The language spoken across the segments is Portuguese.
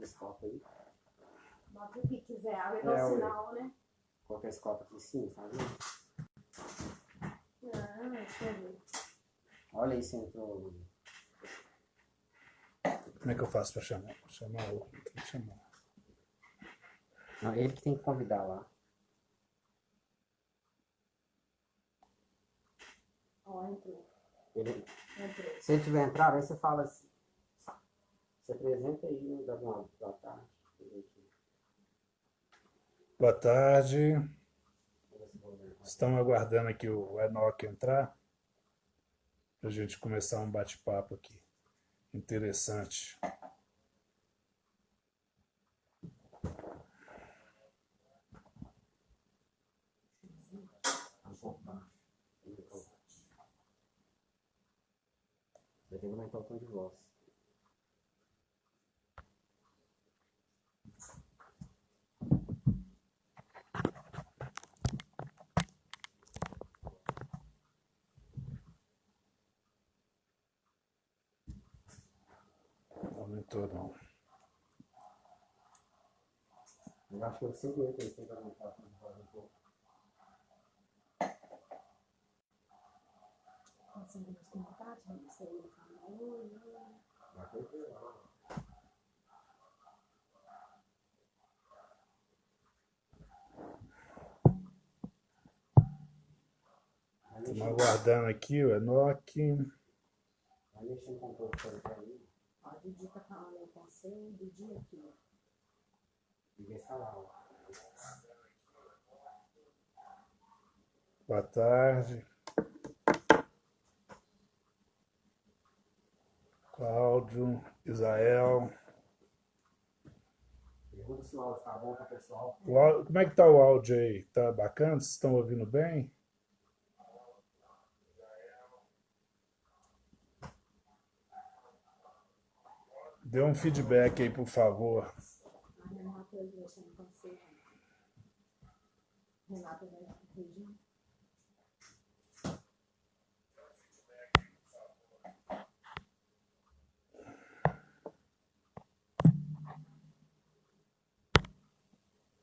esse copo aí. Bota o que quiser, água é o sinal, né? Coloca esse copo aqui em cima, tá vendo? Deixa eu ver. Olha aí se entrou. Como é que eu faço para chamar? Chamar o. Chamar. Não, ele que tem que convidar lá. Ó, entrou. Entrou. Se ele tiver entrado, aí você fala assim. Você apresenta aí, né? Dá uma boa tarde. Boa tarde. Estamos aguardando aqui o Enoque entrar para a gente começar um bate-papo aqui. Interessante. Você tem que aumentar o tom de voz. Não aumentou, não. Eu acho que eu sempre entro aí, tem que aumentar o tom de voz um pouco. assim, nos comentários, você aí no canal. Estamos aguardando aqui o Enoque. Vai mexendo com um pouco para ele. Ó, o Didi tá falando aí com você, o Didi aqui. Ninguém falar, ó. Boa tarde. Cláudio, Israel. Pergunta se o áudio tá bom para o pessoal. Como é que tá o áudio aí? Tá bacana? Vocês estão ouvindo bem? Dê um feedback aí, por favor. A Renata deixando com você. Renata vai corrigir.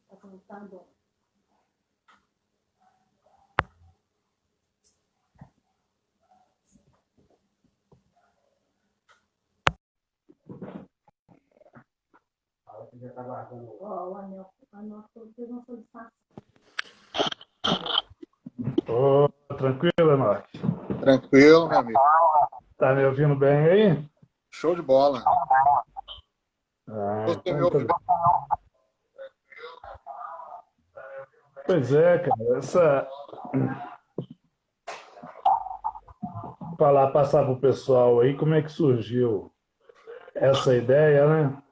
Tá contando? Já tá guardando. Ó, o anel fez uma solicitação. Ô, tranquilo, Enoque? Tranquilo, meu amigo. Tá me ouvindo bem aí? Show de bola. Ah, Você me então ouve bem? Pois é, cara. Passar pro pessoal aí como é que surgiu essa ideia, né?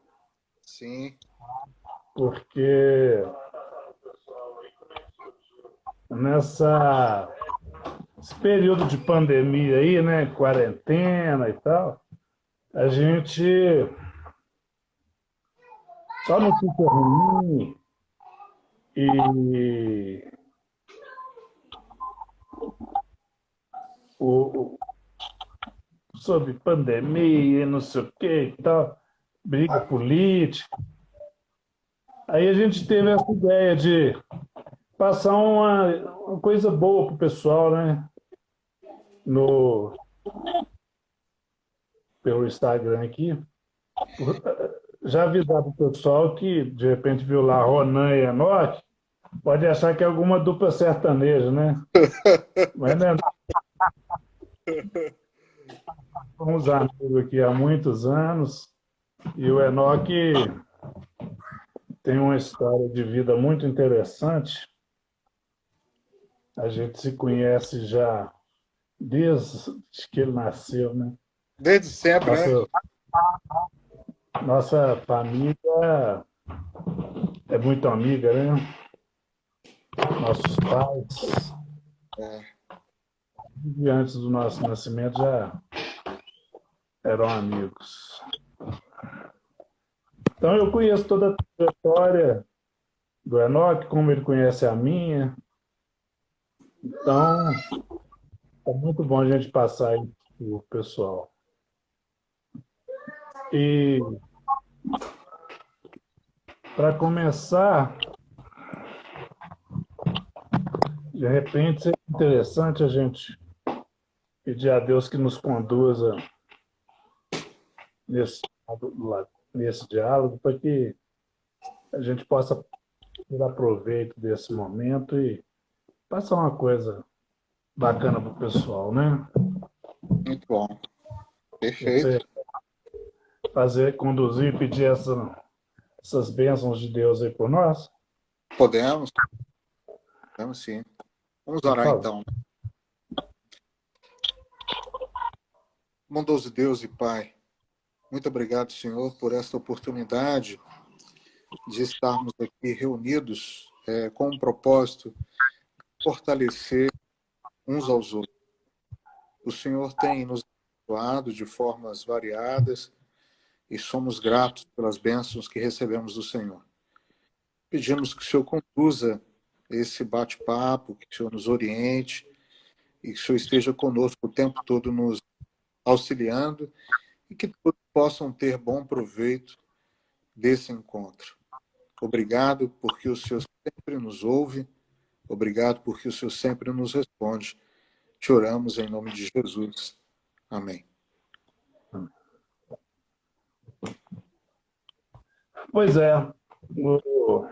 Sim. Porque esse período de pandemia aí, né, quarentena e tal, a gente só notícia ruim e sobre pandemia, não sei o que e tal, briga política. Aí a gente teve essa ideia de passar uma coisa boa pro pessoal, né? Pelo Instagram aqui. Já avisar pro pessoal que, de repente, viu lá Ronan e Enoque, pode achar que é alguma dupla sertaneja, né? Mas né, somos amigos aqui há muitos anos e o Enoque tem uma história de vida muito interessante. A gente se conhece já desde que ele nasceu, né? Desde sempre, né? Nossa família é muito amiga, né? Nossos pais, antes do nosso nascimento, já eram amigos. Então eu conheço toda a trajetória do Enoque, como ele conhece a minha. Então, é muito bom a gente passar isso para o pessoal. E para começar, de repente, seria interessante a gente pedir a Deus que nos conduza nesse, nesse diálogo, para que a gente possa tirar proveito desse momento e passar uma coisa bacana para o pessoal, né? Muito bom. Você Perfeito. conduzir e pedir essas bênçãos de Deus aí por nós? Podemos? Podemos sim. Vamos Por orar favor. então. Bondoso Deus e Pai, muito obrigado, Senhor, por esta oportunidade de estarmos aqui reunidos com um propósito de fortalecer uns aos outros. O Senhor tem nos abençoado de formas variadas e somos gratos pelas bênçãos que recebemos do Senhor. Pedimos que o Senhor conduza esse bate-papo, que o Senhor nos oriente e que o Senhor esteja conosco o tempo todo nos auxiliando e que todos possam ter bom proveito desse encontro. Obrigado porque o Senhor sempre nos ouve, obrigado porque o Senhor sempre nos responde. Te oramos em nome de Jesus. Amém. Pois é, vou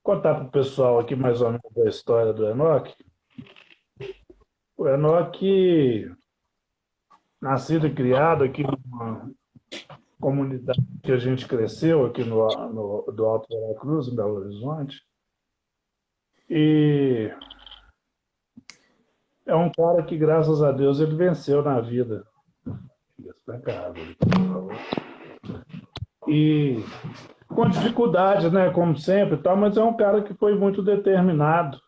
contar para o pessoal aqui mais ou menos a história do Enoque. O Enoque, nascido e criado aqui numa comunidade que a gente cresceu aqui do Alto Veracruz, em Belo Horizonte. E é um cara que, graças a Deus, ele venceu na vida. E com dificuldade, né, como sempre, tal, mas é um cara que foi muito determinado,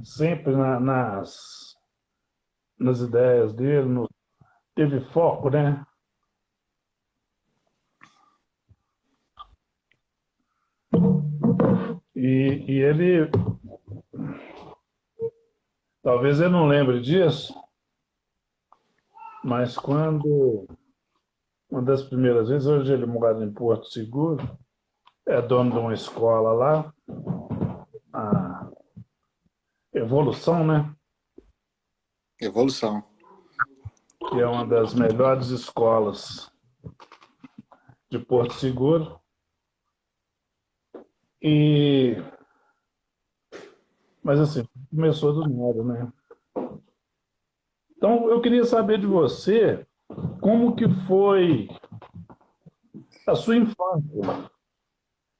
sempre nas ideias dele, teve foco, né? E ele, talvez ele não lembre disso, mas uma das primeiras vezes, hoje ele mora em Porto Seguro, é dono de uma escola lá, a Evolução, né? Evolução. Que é uma das melhores escolas de Porto Seguro. Mas assim, começou do nada, né? Então, eu queria saber de você como que foi a sua infância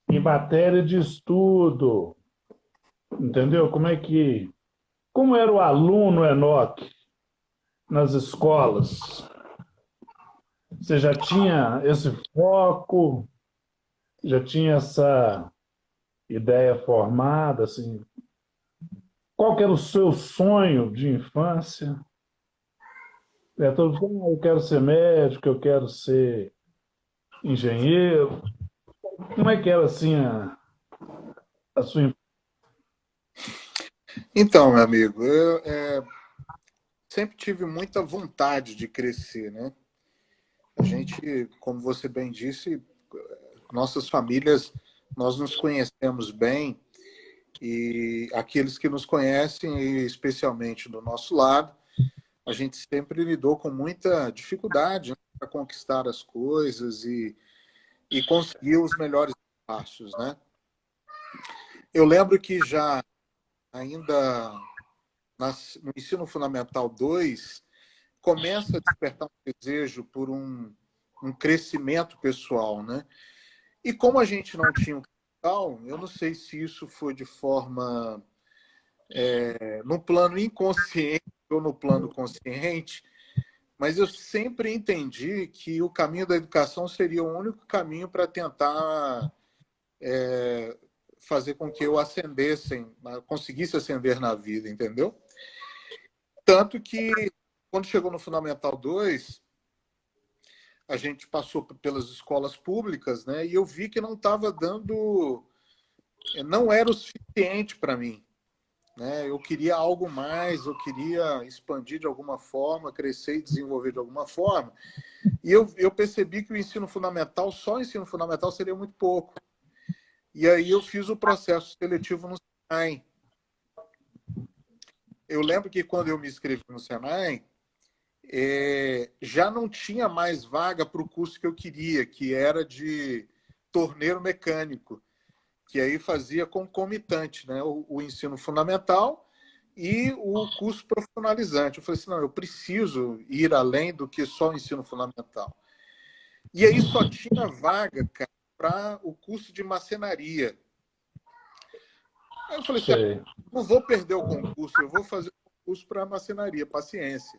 em matéria de estudo, entendeu? Como era o aluno Enoque nas escolas? Você já tinha esse foco? Já tinha essa ideia formada, assim? Qual que era o seu sonho de infância? Todo mundo, eu quero ser médico, eu quero ser engenheiro. Como é que era assim a sua infância? Então, meu amigo, eu sempre tive muita vontade de crescer, né? A gente, como você bem disse, nossas famílias, nós nos conhecemos bem e aqueles que nos conhecem, especialmente do nosso lado, a gente sempre lidou com muita dificuldade, né, para conquistar as coisas e conseguir os melhores passos, né? Eu lembro que já ainda no ensino fundamental 2 começa a despertar um desejo por um crescimento pessoal, né? E como a gente não tinha um capital, eu não sei se isso foi de forma no plano inconsciente ou no plano consciente, mas eu sempre entendi que o caminho da educação seria o único caminho para tentar fazer com que eu conseguisse ascender na vida, entendeu? Tanto que, quando chegou no Fundamental 2, a gente passou pelas escolas públicas, né? E eu vi que não estava dando... Não era o suficiente para mim, né? Eu queria algo mais, eu queria expandir de alguma forma, crescer e desenvolver de alguma forma. E eu percebi que só o ensino fundamental seria muito pouco. E aí eu fiz o processo seletivo no Senai. Eu lembro que quando eu me inscrevi no Senai, já não tinha mais vaga para o curso que eu queria, que era de torneiro mecânico, que aí fazia concomitante, né? O ensino fundamental e o curso profissionalizante. Eu falei assim, não, eu preciso ir além do que só o ensino fundamental. E aí só tinha vaga, cara, para o curso de marcenaria. Aí eu falei assim, Sei. não vou perder o concurso, eu vou fazer o concurso para marcenaria, paciência.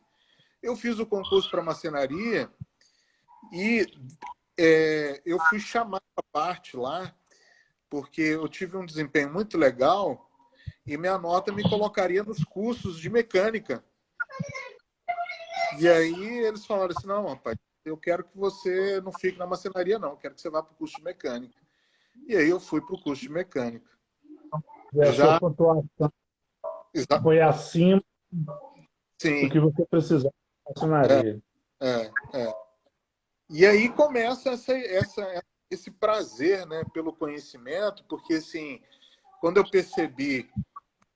Eu fiz o concurso para marcenaria e eu fui chamado à parte lá, porque eu tive um desempenho muito legal e minha nota me colocaria nos cursos de mecânica. E aí eles falaram assim, não, rapaz, eu quero que você não fique na marcenaria, não, eu quero que você vá para o curso de mecânica. E aí eu fui para o curso de mecânica. E a sua Já, pontuação foi acima do sim, que você precisava na maçonaria. é. E aí começa esse prazer, né, pelo conhecimento, porque assim, quando eu percebi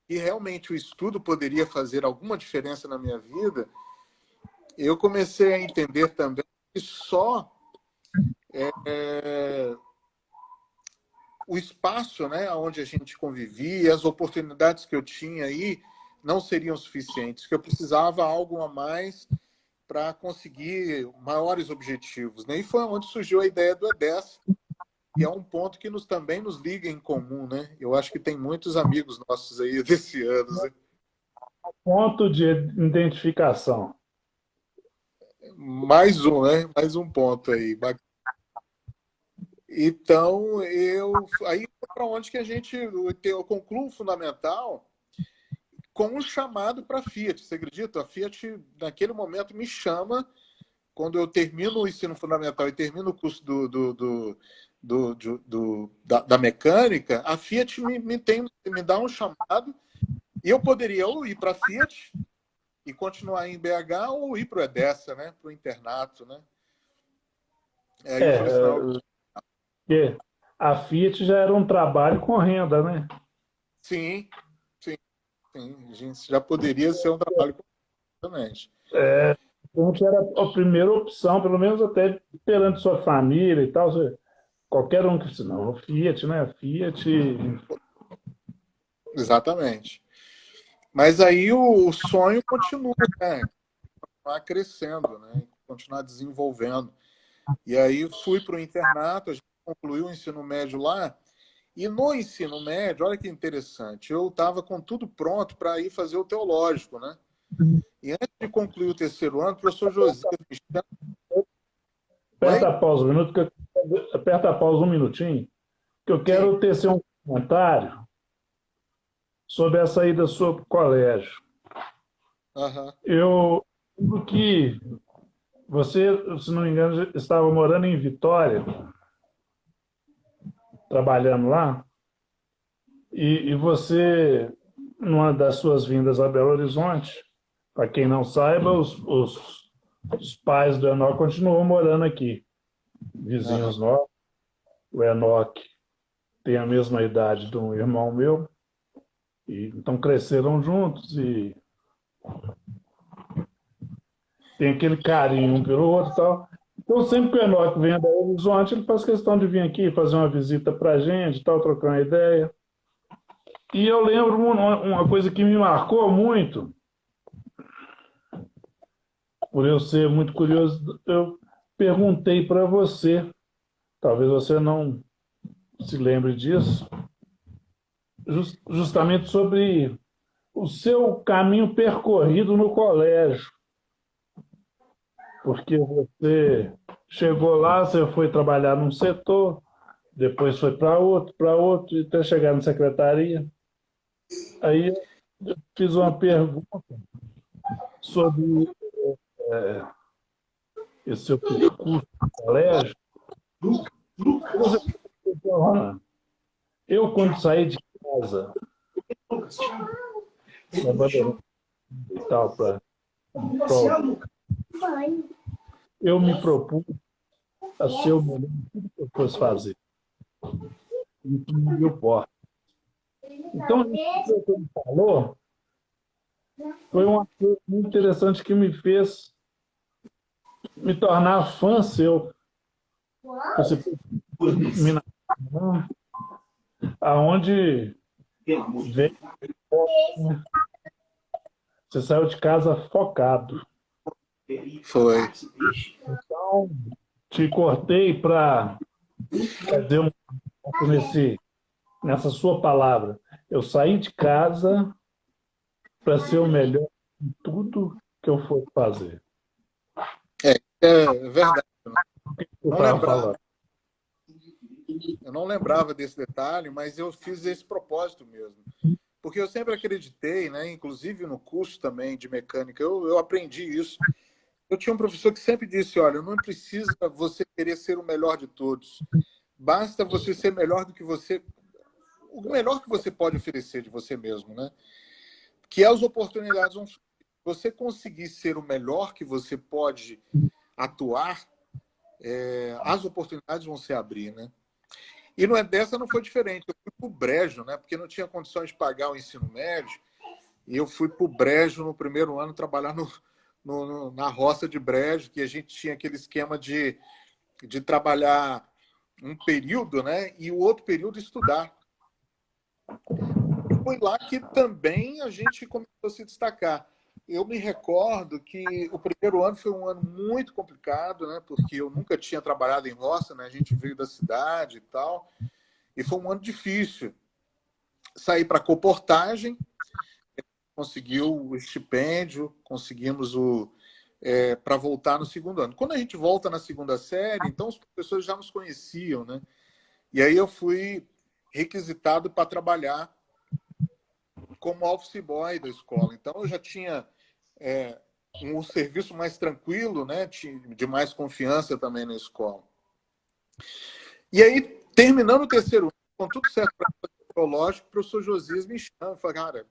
que realmente o estudo poderia fazer alguma diferença na minha vida, eu comecei a entender também que só o espaço, né, onde a gente convivia, as oportunidades que eu tinha aí não seriam suficientes, que eu precisava algo a mais para conseguir maiores objetivos, né? E foi onde surgiu a ideia do EDES, que é um ponto que também nos liga em comum, né? Eu acho que tem muitos amigos nossos aí desse ano, né? Ponto de identificação. Mais um, né? Mais um ponto aí. Então, aí para onde que eu concluo o fundamental com um chamado para a Fiat. Você acredita? A Fiat, naquele momento, me chama, quando eu termino o ensino fundamental e termino o curso da mecânica, a Fiat me dá um chamado e eu poderia ou ir para a Fiat e continuar em BH ou ir para o Edessa, né? Para o internato, né? Aí eu falei assim, não, Porque a Fiat já era um trabalho com renda, né? sim, a gente já poderia ser um trabalho completamente. Então, que era a primeira opção, pelo menos até perante sua família e tal. Qualquer um que disse, não, Fiat, né? Fiat. Exatamente. Mas aí o sonho continua, né? Continuar crescendo, né? Continuar desenvolvendo. E aí fui para o internato, a gente concluiu o ensino médio lá. E no ensino médio, olha que interessante, eu estava com tudo pronto para ir fazer o teológico, né? E antes de concluir o terceiro ano, o professor Josias me chama. Aperta Oi? a pausa um minuto, aperta a pausa um minutinho, que eu Sim. quero tecer um comentário sobre a saída sua para o colégio. Uhum. Eu lembro que você, se não me engano, estava morando em Vitória, trabalhando lá, e você, numa das suas vindas a Belo Horizonte, para quem não saiba, os pais do Enoque continuam morando aqui, vizinhos nossos. O Enoque tem a mesma idade de um irmão meu, e então cresceram juntos e tem aquele carinho um pelo outro e tal. Então, sempre que o Enoque vem a Belo Horizonte, ele faz questão de vir aqui fazer uma visita para a gente, tal, trocar uma ideia. E eu lembro uma coisa que me marcou muito, por eu ser muito curioso, eu perguntei para você, talvez você não se lembre disso, justamente sobre o seu caminho percorrido no colégio. Porque você chegou lá, você foi trabalhar num setor, depois foi para outro, e até chegar na secretaria. Aí eu fiz uma pergunta sobre esse seu percurso no colégio. Eu, quando saí de casa, e tal, eu me propus a ser o melhor em tudo que eu fosse fazer. não abriu porta. Então, isso que ele falou foi uma coisa muito interessante que me fez me tornar fã seu. Você Minas, aonde vem, né? Você saiu de casa focado. Foi. Então, te cortei para fazer um ponto nessa sua palavra. Eu saí de casa para ser o melhor em tudo que eu for fazer. É verdade. Eu Não estava lembrava, falando. eu não lembrava desse detalhe, mas eu fiz esse propósito mesmo. Porque eu sempre acreditei, né, inclusive no curso também de mecânica, eu aprendi isso. Eu tinha um professor que sempre disse, olha, não precisa você querer ser o melhor de todos. Basta você ser melhor do que você... O melhor que você pode oferecer de você mesmo, né? Que as oportunidades vão... Você conseguir ser o melhor que você pode atuar, as oportunidades vão se abrir, né? E dessa não foi diferente. Eu fui para o Brejo, né? Porque não tinha condições de pagar o ensino médio. E eu fui para o Brejo no primeiro ano trabalhar na roça de Brejo, que a gente tinha aquele esquema de trabalhar um período, né? E o outro período estudar. E foi lá que também a gente começou a se destacar. Eu me recordo que o primeiro ano foi um ano muito complicado, né? Porque eu nunca tinha trabalhado em roça, né? A gente veio da cidade e tal. E foi um ano difícil. Saí para comportagem, conseguiu o estipêndio, conseguimos para voltar no segundo ano. Quando a gente volta na segunda série, então os professores já nos conheciam, né? E aí eu fui requisitado para trabalhar como office boy da escola. Então eu já tinha um serviço mais tranquilo, né? De mais confiança também na escola. E aí, terminando o terceiro ano, com tudo certo para o teológico, o professor Josias me chama e fala, cara,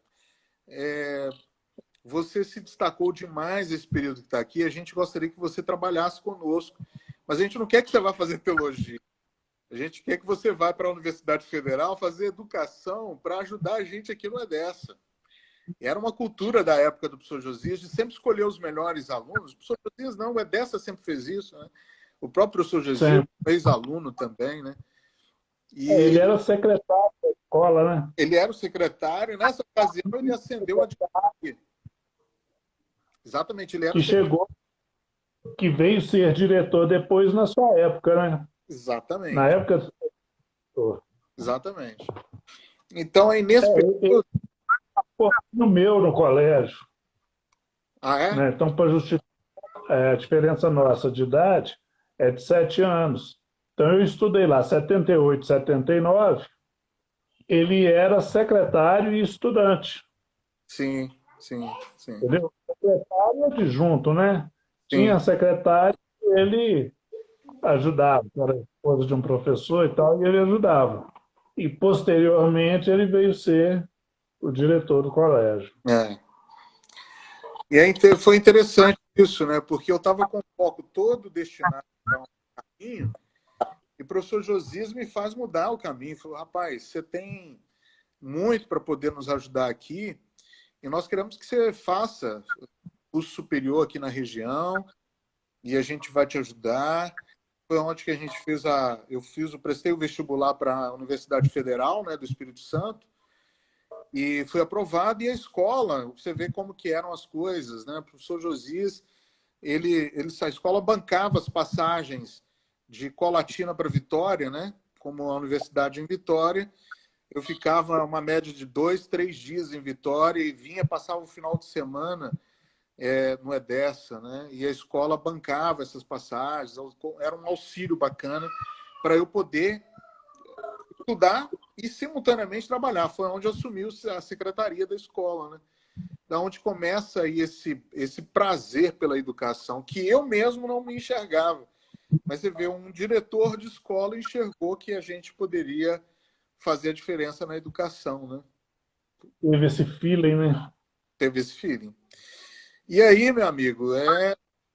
você se destacou demais esse período que está aqui, a gente gostaria que você trabalhasse conosco, mas a gente não quer que você vá fazer teologia. A gente quer que você vá para a Universidade Federal fazer educação para ajudar a gente aqui no EDESA. E era uma cultura da época do professor Josias de sempre escolher os melhores alunos. O professor Josias não, o EDESA sempre fez isso, né? O próprio professor Josias fez aluno também, né? E ele era secretário da escola, né? ele era o secretário, e nessa ocasião ele ascendeu a diretoria. Exatamente, ele era que chegou, que veio ser diretor depois na sua época, né? Exatamente. Na época. Exatamente. Então, aí nesse período. No meu, no colégio. Ah, é? Né? Então, para justificar a diferença nossa de idade, é de 7 anos. Então, eu estudei lá, 78, 79. Ele era secretário e estudante. Sim. Entendeu? Secretário adjunto, né? Sim. Tinha secretário e ele ajudava, era esposa de um professor e tal, e ele ajudava. E, posteriormente, ele veio ser o diretor do colégio. E aí foi interessante isso, né? Porque eu estava com o foco todo destinado para um caminho, e o professor Josias me faz mudar o caminho. Falou, rapaz, você tem muito para poder nos ajudar aqui, e nós queremos que você faça curso superior aqui na região, e a gente vai te ajudar. Foi onde que a gente fez prestei o vestibular para a Universidade Federal, né, do Espírito Santo, e fui aprovado. E a escola, você vê como que eram as coisas, né? O professor Josias, a escola bancava as passagens de Colatina para Vitória, né? Como a universidade em Vitória. Eu ficava uma média de 2, 3 dias em Vitória e passava o final de semana no EDESA, né? E a escola bancava essas passagens, era um auxílio bacana para eu poder estudar e simultaneamente trabalhar. Foi onde eu assumi a secretaria da escola, né? Da onde começa aí esse prazer pela educação, que eu mesmo não me enxergava. Mas você vê, um diretor de escola enxergou que a gente poderia fazer a diferença na educação, né? Teve esse feeling, né? Teve esse feeling. E aí, meu amigo,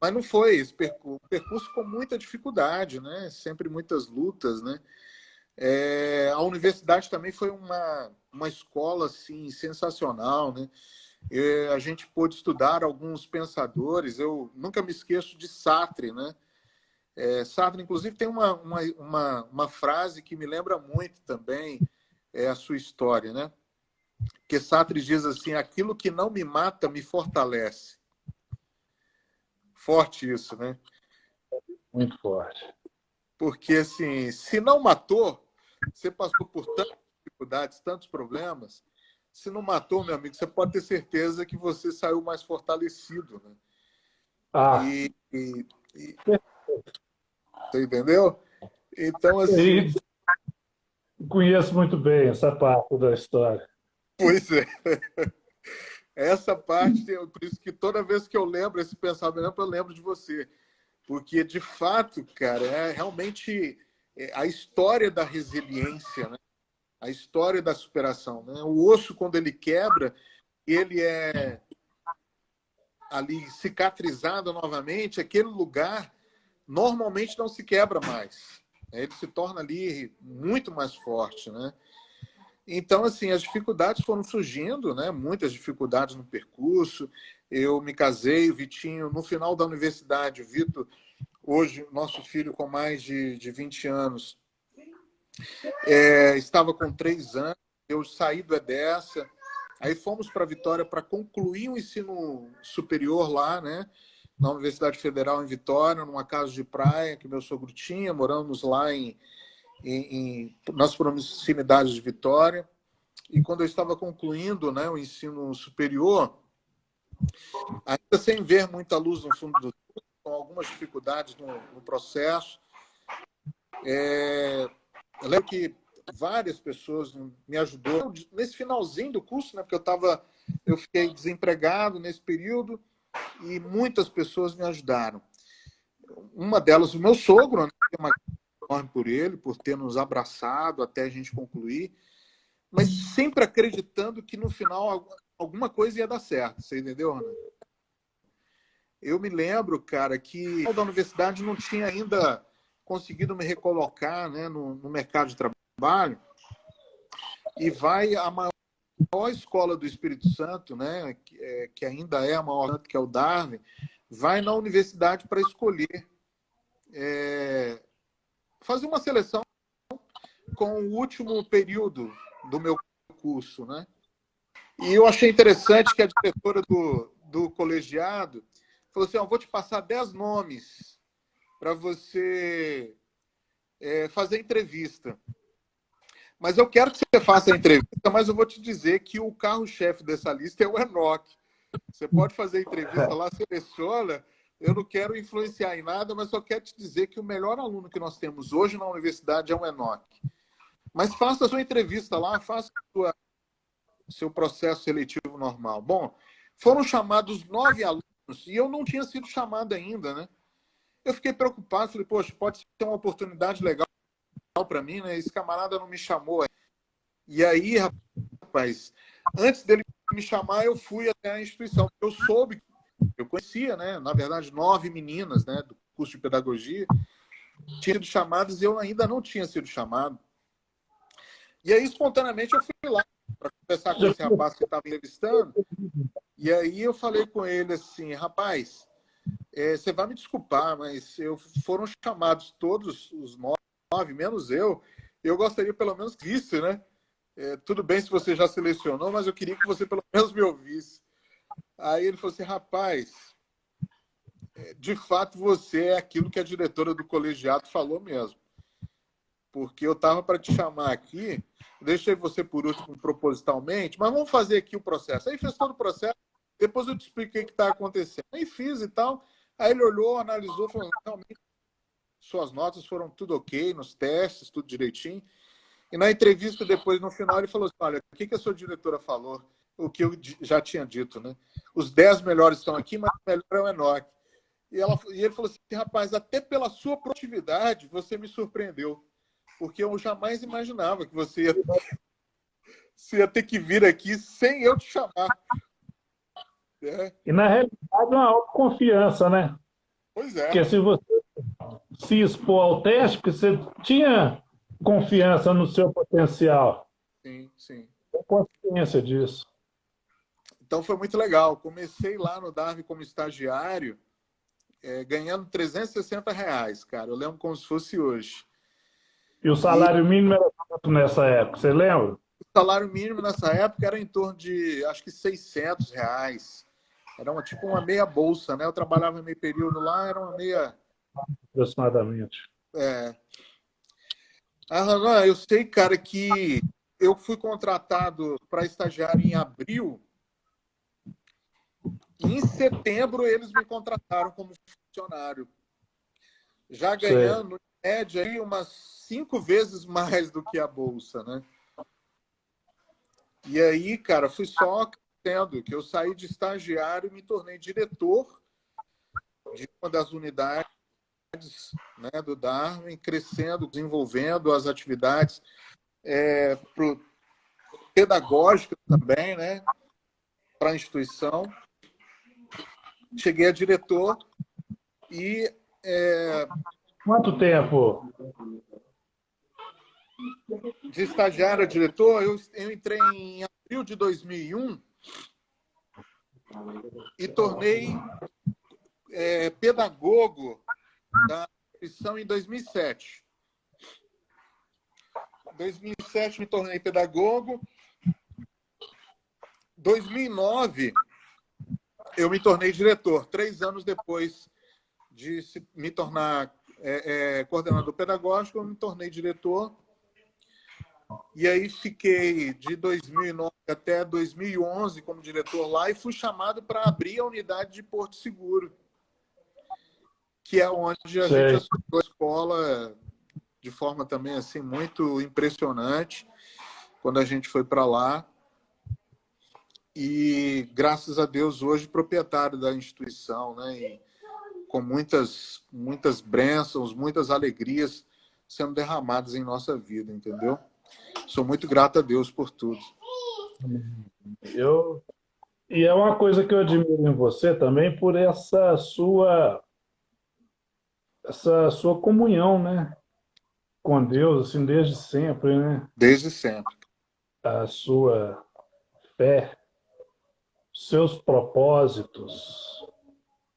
mas não foi esse percurso com muita dificuldade, né? Sempre muitas lutas, né? A universidade também foi uma escola assim, sensacional, né? A gente pôde estudar alguns pensadores. Eu nunca me esqueço de Sartre, né? Sartre, inclusive, tem uma frase que me lembra muito também a sua história, né? Que Sartre diz assim: aquilo que não me mata me fortalece. Forte isso, né? Muito forte. Porque, assim, se não matou, você passou por tantas dificuldades, tantos problemas, se não matou, meu amigo, você pode ter certeza que você saiu mais fortalecido, né? Ah, E você entendeu? Então, assim, e conheço muito bem essa parte da história. pois é. Essa parte, por isso que toda vez que eu lembro esse pensamento, eu lembro de você. Porque, de fato, cara, realmente a história da resiliência, né? A história da superação, né? O osso, quando ele quebra, ele é ali cicatrizado novamente, aquele lugar normalmente não se quebra mais. Ele se torna ali muito mais forte, né? Então, assim, as dificuldades foram surgindo, né? Muitas dificuldades no percurso. Eu me casei, o Vitinho, no final da universidade, o Vitor, hoje, nosso filho com mais de 20 anos, estava com 3 anos, eu saí do EDESA, aí fomos para Vitória para concluir o ensino superior lá, né? Na Universidade Federal em Vitória, numa casa de praia que meu sogro tinha, moramos lá nas proximidades de Vitória. E quando eu estava concluindo, né, o ensino superior, ainda sem ver muita luz no fundo do túnel, com algumas dificuldades no processo, eu lembro que várias pessoas me ajudaram nesse finalzinho do curso, né, porque eu fiquei desempregado nesse período e muitas pessoas me ajudaram. Uma delas, o meu sogro, né, tem uma enorme por ele, por ter nos abraçado até a gente concluir, mas sempre acreditando que no final alguma coisa ia dar certo. Você entendeu, Ana? Eu me lembro, cara, que da universidade não tinha ainda conseguido me recolocar, né, no mercado de trabalho, e vai a maior escola do Espírito Santo, né, que ainda é a maior, que é o Darwin, vai na universidade para escolher fazer uma seleção com o último período do meu curso, né? E eu achei interessante que a diretora do colegiado falou assim: vou te passar 10 nomes para você fazer entrevista. Mas eu quero que você faça a entrevista, mas eu vou te dizer que o carro-chefe dessa lista é o Enoque. Você pode fazer a entrevista lá, seleciona. Eu não quero influenciar em nada, mas só quero te dizer que o melhor aluno que nós temos hoje na universidade é o Enoque. Mas faça a sua entrevista lá, faça o seu processo seletivo normal. Bom, foram chamados 9 alunos e eu não tinha sido chamado ainda, né? Eu fiquei preocupado, falei, poxa, pode ser uma oportunidade legal para mim, né? Esse camarada não me chamou. E aí, rapaz, antes dele me chamar, eu fui até a instituição. Eu soube, eu conhecia, né? Na verdade, 9 meninas, né, do curso de pedagogia tinham sido chamadas e eu ainda não tinha sido chamado. E aí, espontaneamente, eu fui lá para conversar com esse rapaz que estava entrevistando. E aí eu falei com ele assim: rapaz, você vai me desculpar, mas foram chamados todos os 9, menos eu. Eu gostaria pelo menos que visse, né? Tudo bem se você já selecionou, mas eu queria que você pelo menos me ouvisse. Aí ele falou assim: rapaz, de fato você é aquilo que a diretora do colegiado falou mesmo. Porque eu estava para te chamar aqui, deixei você por último propositalmente, mas vamos fazer aqui o processo. Aí fez todo o processo, depois eu te expliquei o que está acontecendo. Aí fiz e tal. Aí ele olhou, analisou, falou: realmente, suas notas foram tudo ok, nos testes, tudo direitinho. E na entrevista, depois, no final, ele falou assim: olha, o que a sua diretora falou? O que eu já tinha dito, né? Os 10 melhores estão aqui, mas o melhor é o Enoque. E ele falou assim: rapaz, até pela sua produtividade, você me surpreendeu. Porque eu jamais imaginava que você ia ter que vir aqui sem eu te chamar. E, na realidade, é uma autoconfiança, né? Pois é. Porque se você se expor ao teste, porque você tinha confiança no seu potencial. Sim, sim. Tem consciência disso. Então foi muito legal. Comecei lá no Darwin como estagiário, ganhando R$ 360, cara. Eu lembro como se fosse hoje. E o salário mínimo era quanto nessa época, você lembra? O salário mínimo nessa época era em torno de, acho que R$ 600. Era tipo uma meia bolsa, né? Eu trabalhava meio período lá, era uma meia... Aproximadamente. Renan, eu sei, cara, que eu fui contratado para estagiário em abril. E em setembro eles me contrataram como funcionário. Já ganhando, em média, aí, umas 5 vezes mais do que a bolsa, né? E aí, cara, fui só crescendo, que eu saí de estagiário e me tornei diretor de uma das unidades, né, do Darwin, crescendo, desenvolvendo as atividades pedagógicas também, né, para a instituição. Cheguei a diretor e... Quanto tempo? De estagiário a diretor, eu entrei em abril de 2001 e tornei pedagogo da instituição em 2007. Em 2007 me tornei pedagogo. Em 2009 eu me tornei diretor. 3 anos depois de me tornar coordenador pedagógico, eu me tornei diretor. E aí fiquei de 2009 até 2011 como diretor lá e fui chamado para abrir a unidade de Porto Seguro, que é onde a gente assumiu a escola de forma também assim muito impressionante quando a gente foi para lá. E graças a Deus hoje proprietário da instituição, né? E com muitas bênçãos, muitas alegrias sendo derramadas em nossa vida, entendeu? Sou muito grato a Deus por tudo. E é uma coisa que eu admiro em você também por essa sua comunhão, né, com Deus, assim, desde sempre, né? Desde sempre. A sua fé, seus propósitos,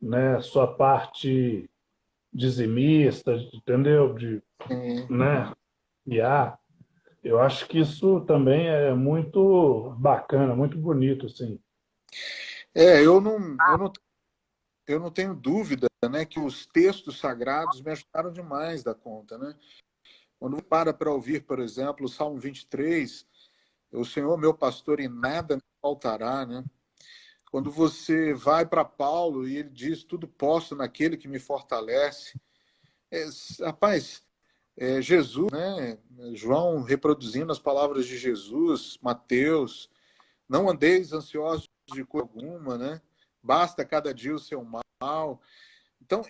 né, sua parte dizimista, entendeu? Né? Eu acho que isso também é muito bacana, muito bonito, assim. Eu não tenho dúvida, né, que os textos sagrados me ajudaram demais da conta, né? Quando para ouvir, por exemplo, o Salmo 23, o Senhor meu pastor e nada me faltará, né? Quando você vai para Paulo e ele diz tudo posso naquele que me fortalece, rapaz, Jesus, né? João reproduzindo as palavras de Jesus, Mateus, não andeis ansiosos de coisa alguma, né? Basta cada dia o seu mal. Então,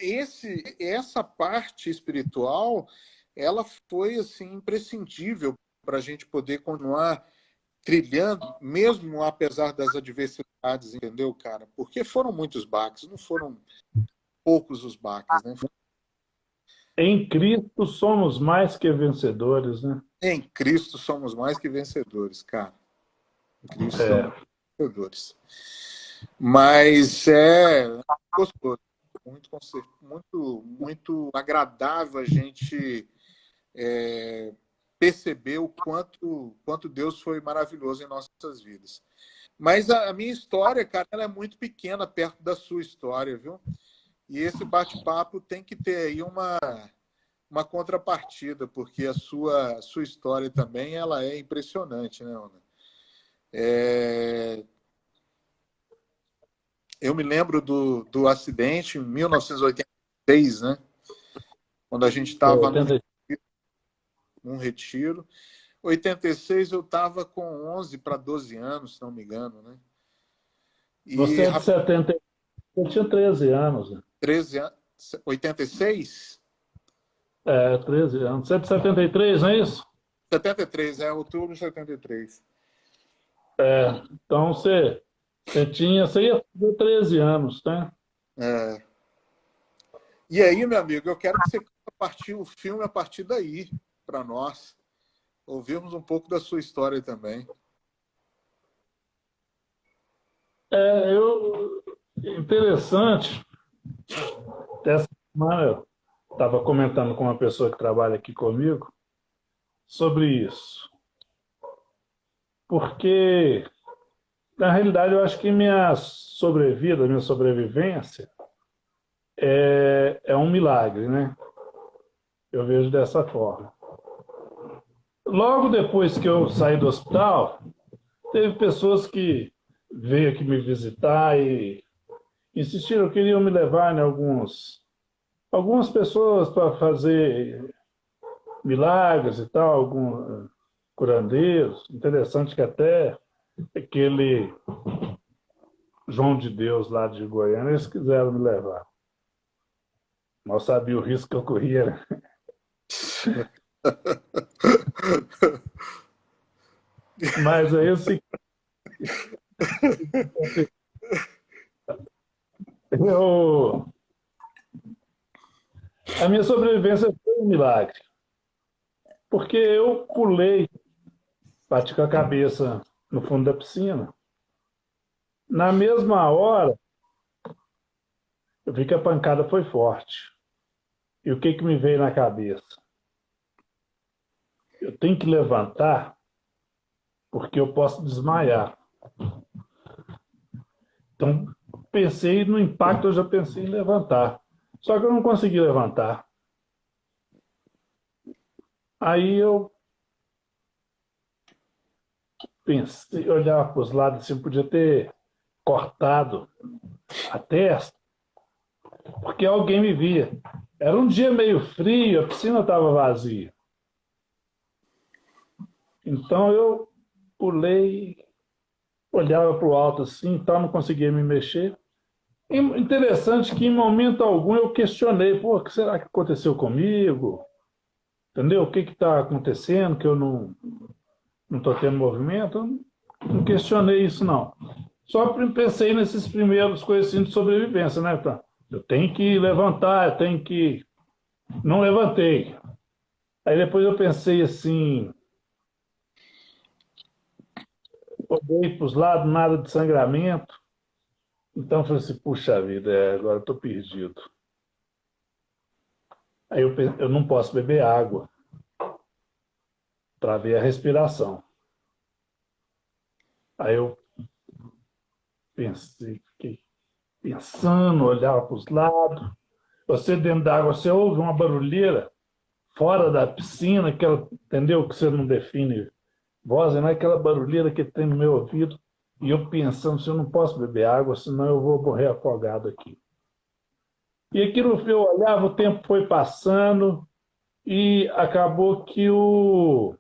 essa parte espiritual, ela foi assim imprescindível para a gente poder continuar trilhando, mesmo apesar das adversidades, entendeu, cara? Porque foram muitos baques, não foram poucos os baques, né? Em Cristo somos mais que vencedores, né? Em Cristo somos mais que vencedores, cara. Em Cristo somos vencedores. Mas é gostoso, muito agradável a gente perceber o quanto Deus foi maravilhoso em nossas vidas. Mas a minha história, cara, ela é muito pequena perto da sua história, viu? E esse bate-papo tem que ter aí uma contrapartida, porque a sua história também ela é impressionante, né, Ana? Eu me lembro do acidente em 1986, né? Quando a gente estava num retiro. 86 eu estava com 11 para 12 anos, se não me engano, né? E você é de 70, eu tinha 13 anos. Né? 13 anos, 86? 13 anos. Você é de 73, não é isso? 73, outubro de 73. Então você ia fazer 13 anos, né? E aí, meu amigo, eu quero que você partir o filme a partir daí para nós. ouvirmos um pouco da sua história também. Interessante. Essa semana eu estava comentando com uma pessoa que trabalha aqui comigo sobre isso. Porque, na realidade, eu acho que minha sobrevida, minha sobrevivência é um milagre, né? Eu vejo dessa forma. Logo depois que eu saí do hospital, teve pessoas que veio aqui me visitar e insistiram, queriam me levar em algumas pessoas para fazer milagres e tal, alguns curandeiros. Interessante que até aquele João de Deus lá de Goiânia, eles quiseram me levar. Mal sabia o risco que eu corria, né? Mas aí a minha sobrevivência foi um milagre. Porque eu pulei, bati com a cabeça no fundo da piscina. Na mesma hora, eu vi que a pancada foi forte. E o que me veio na cabeça? Eu tenho que levantar porque eu posso desmaiar. Então, pensei no impacto, eu já pensei em levantar. Só que eu não consegui levantar. Aí eu pensei, olhava para os lados, assim, podia ter cortado a testa, porque alguém me via. Era um dia meio frio, a piscina estava vazia. Então eu pulei, olhava para o alto assim, então não conseguia me mexer. E interessante que em momento algum eu questionei, pô, o que será que aconteceu comigo? Entendeu? O que está acontecendo que eu não estou tendo movimento? Eu não questionei isso, não. Só pensei nesses primeiros coisas assim de sobrevivência, né? Tá? Eu tenho que levantar, eu tenho que... Não levantei. Aí depois eu pensei assim, olhei para os lados, nada de sangramento. Então eu falei assim, puxa vida, agora eu estou perdido. Aí eu não posso beber água para ver a respiração. Aí eu pensei, fiquei pensando, olhava para os lados. Você dentro da água, você ouve uma barulheira fora da piscina, aquela, entendeu? Que você não define voz, não é aquela barulheira que tem no meu ouvido. E eu pensando, se eu não posso beber água, senão eu vou morrer afogado aqui. E aquilo eu olhava, o tempo foi passando e acabou que o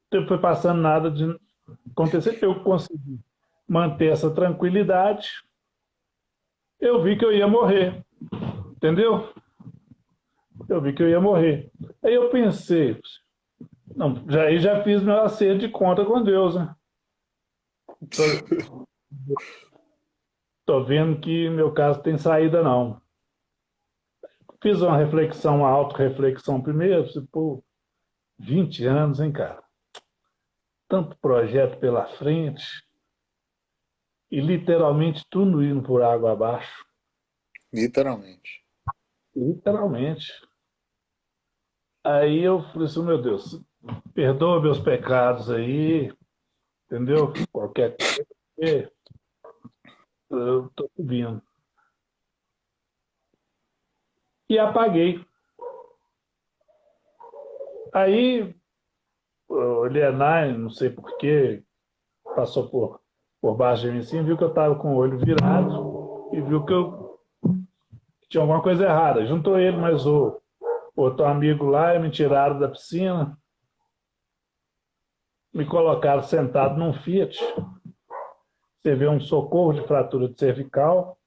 tempo foi passando, nada de acontecer. Eu consegui manter essa tranquilidade. Eu vi que eu ia morrer, entendeu? Eu vi que eu ia morrer. Aí eu pensei, não, já fiz meu acerto de conta com Deus, né? Tô vendo que meu caso tem saída, não. Fiz uma reflexão, uma autorreflexão primeiro, pô, 20 anos, hein, cara? Tanto projeto pela frente e literalmente tudo indo por água abaixo. Literalmente. Literalmente. Aí eu falei assim, meu Deus, perdoa meus pecados aí, entendeu? Qualquer coisa, eu tô subindo. E apaguei. Aí o Lienay, não sei porquê, passou por baixo de mim assim, viu que eu estava com o olho virado e viu que eu tinha alguma coisa errada. Juntou ele, mas o outro amigo lá, e me tiraram da piscina, me colocaram sentado num Fiat. Você vê um socorro de fratura de cervical,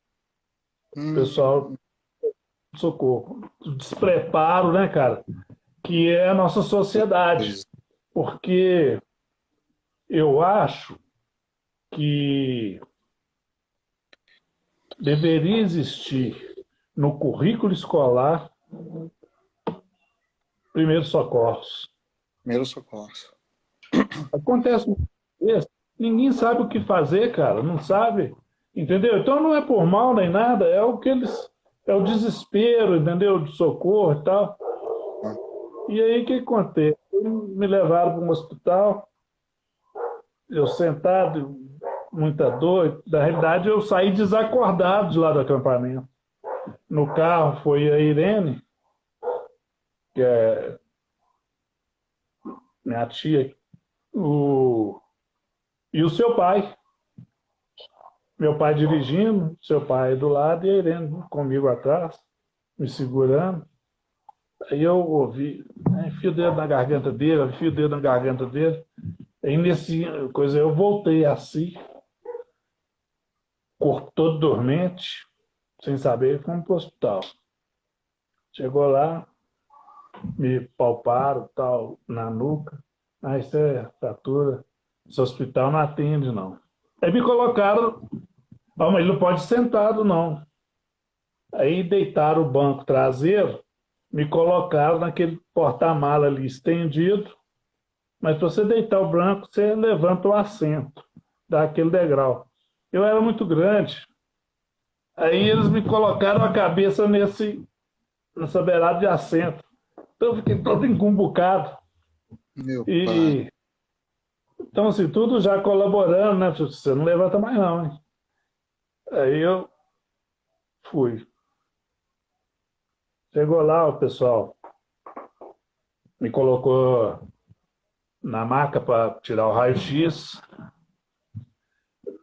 pessoal, socorro. Despreparo, né, cara? Que é a nossa sociedade. Porque eu acho que deveria existir no currículo escolar primeiros socorros. Primeiro socorro. Acontece isso, ninguém sabe o que fazer, cara, não sabe, entendeu? Então não é por mal nem nada, é o que eles, é o desespero, entendeu? De socorro e tal. E aí o que acontece? Me levaram para um hospital, eu sentado, muita dor. Na realidade, eu saí desacordado de lá do acampamento. No carro foi a Irene, que é minha tia, e o seu pai. Meu pai dirigindo, seu pai do lado e a Irene comigo atrás, me segurando. Aí eu ouvi, né, enfio o dedo na garganta dele, enfio o dedo na garganta dele. Aí nesse coisa eu voltei assim, corpo todo dormente, sem saber, fomos para o hospital. Chegou lá, me palparam, tal, na nuca. Ah, isso é fratura. Esse hospital não atende, não. Aí me colocaram, ah, mas ele não pode ir sentado, não. Aí deitaram o banco traseiro, me colocaram naquele porta-mala ali estendido, mas para você deitar o banco, você levanta o assento, dá aquele degrau. Eu era muito grande. Aí eles me colocaram a cabeça nessa beirada de assento. Então eu fiquei todo encumbucado. Meu pai. E então, assim, tudo já colaborando, né? Você não levanta mais, não, hein? Aí eu fui. Chegou lá, o pessoal me colocou na maca para tirar o raio-x.